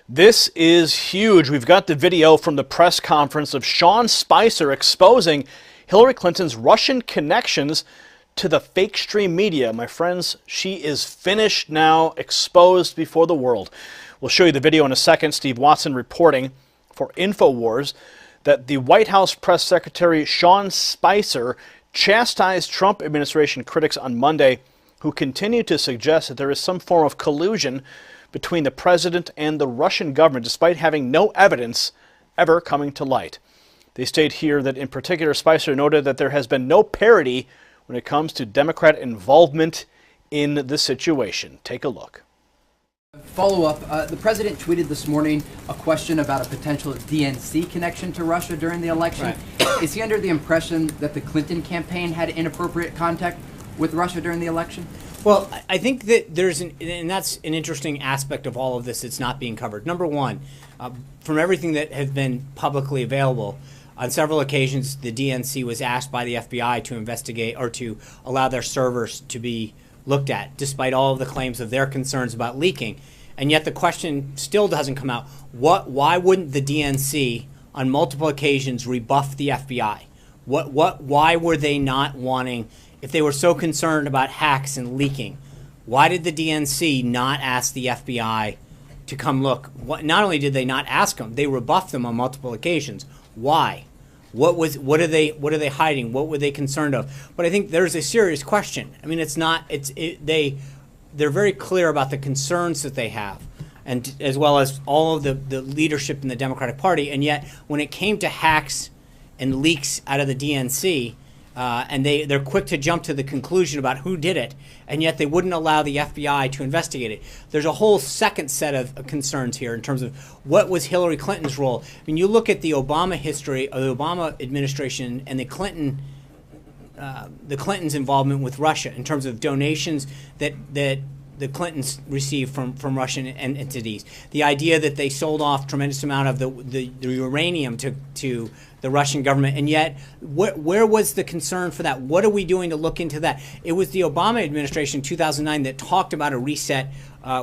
This is huge. We've got the video from the press conference of Sean Spicer exposing Hillary Clinton's Russian connections to the Fakestream media. My friends, she is finished now, exposed before the world. We'll show you the video in a second. Steve Watson reporting for InfoWars that the White House Press Secretary Sean Spicer chastised Trump administration critics on Monday who continue to suggest that there is some form of collusion between the president and the Russian government, despite having no evidence ever coming to light. They state here that in particular, Spicer noted that there has been no parity when it comes to Democrat involvement in the situation. Take a look. Follow up, the president tweeted this morning a question about a potential DNC connection to Russia during the election. Right. Is he under the impression that the Clinton campaign had inappropriate contact with Russia during the election? Well, I think that and that's an interesting aspect of all of this that's not being covered. Number one, from everything that has been publicly available, on several occasions the DNC was asked by the FBI to investigate or to allow their servers to be looked at, despite all of the claims of their concerns about leaking. And yet the question still doesn't come out. Why wouldn't the DNC on multiple occasions rebuff the FBI? Why were they not wanting, if they were so concerned about hacks and leaking, why did the DNC not ask the FBI to come look? Not only did they not ask them, they rebuffed them on multiple occasions. Why? What are they hiding? What were they concerned of? But I think there's a serious question. I mean, they're very clear about the concerns that they have, and as well as all of the leadership in the Democratic Party. And yet, when it came to hacks and leaks out of the DNC, and they're quick to jump to the conclusion about who did it, and yet they wouldn't allow the FBI to investigate it. There's a whole second set of concerns here in terms of what was Hillary Clinton's role. I mean, you look at the Obama history of the Obama administration and the Clintons' involvement with Russia in terms of donations that the Clintons received from Russian entities. The idea that they sold off tremendous amount of the uranium to the Russian government, and yet where was the concern for that? What are we doing to look into that? It was the Obama administration in 2009 that talked about a reset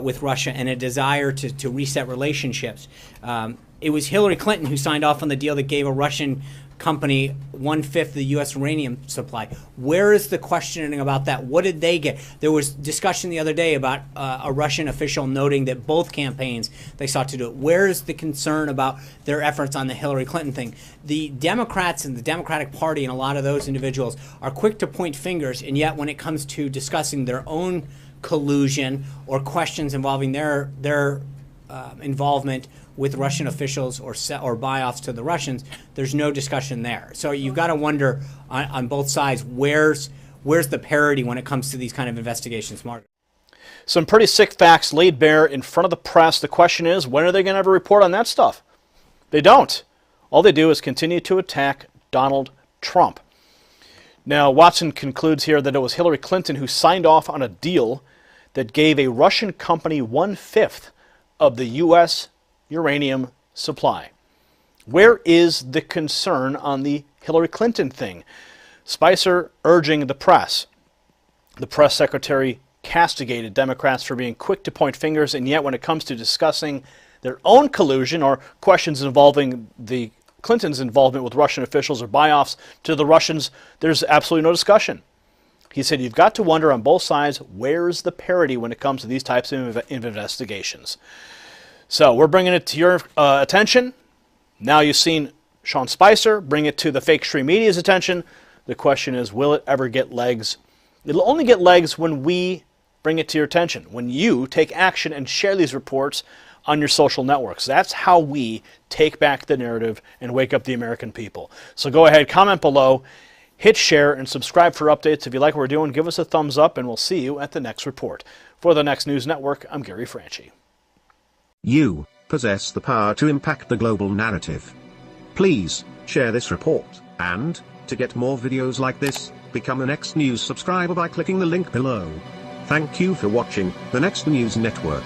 with Russia and a desire to reset relationships. It was Hillary Clinton who signed off on the deal that gave a Russian company 1/5 of the U.S. uranium supply. Where is the questioning about that? What did they get? There was discussion the other day about a Russian official noting that both campaigns they sought to do it. Where is the concern about their efforts on the Hillary Clinton thing? The Democrats and the Democratic Party and a lot of those individuals are quick to point fingers, and yet when it comes to discussing their own collusion or questions involving their involvement with Russian officials or buy-offs to the Russians, there's no discussion there. So you've got to wonder on both sides, where's the parity when it comes to these kind of investigations, Mark? Some pretty sick facts laid bare in front of the press. The question is, when are they going to ever report on that stuff? They don't. All they do is continue to attack Donald Trump. Now, Watson concludes here that it was Hillary Clinton who signed off on a deal that gave a Russian company 1/5 of the U.S. uranium supply. Where is the concern on the Hillary Clinton thing? Spicer urging the press. The press secretary castigated Democrats for being quick to point fingers, and yet when it comes to discussing their own collusion or questions involving the Clintons' involvement with Russian officials or buy-offs to the Russians, there's absolutely no discussion. He said, you've got to wonder on both sides, where's the parity when it comes to these types of investigations? So we're bringing it to your attention. Now you've seen Sean Spicer bring it to the Fakestream media's attention. The question is, will it ever get legs? It'll only get legs when we bring it to your attention, when you take action and share these reports on your social networks. That's how we take back the narrative and wake up the American people. So go ahead, comment below, hit share, and subscribe for updates. If you like what we're doing, give us a thumbs up, and we'll see you at the next report. For the Next News Network, I'm Gary Franchi. You possess the power to impact the global narrative. Please share this report, and to get more videos like this, become a Next News subscriber by clicking the link below. Thank you for watching the Next News Network.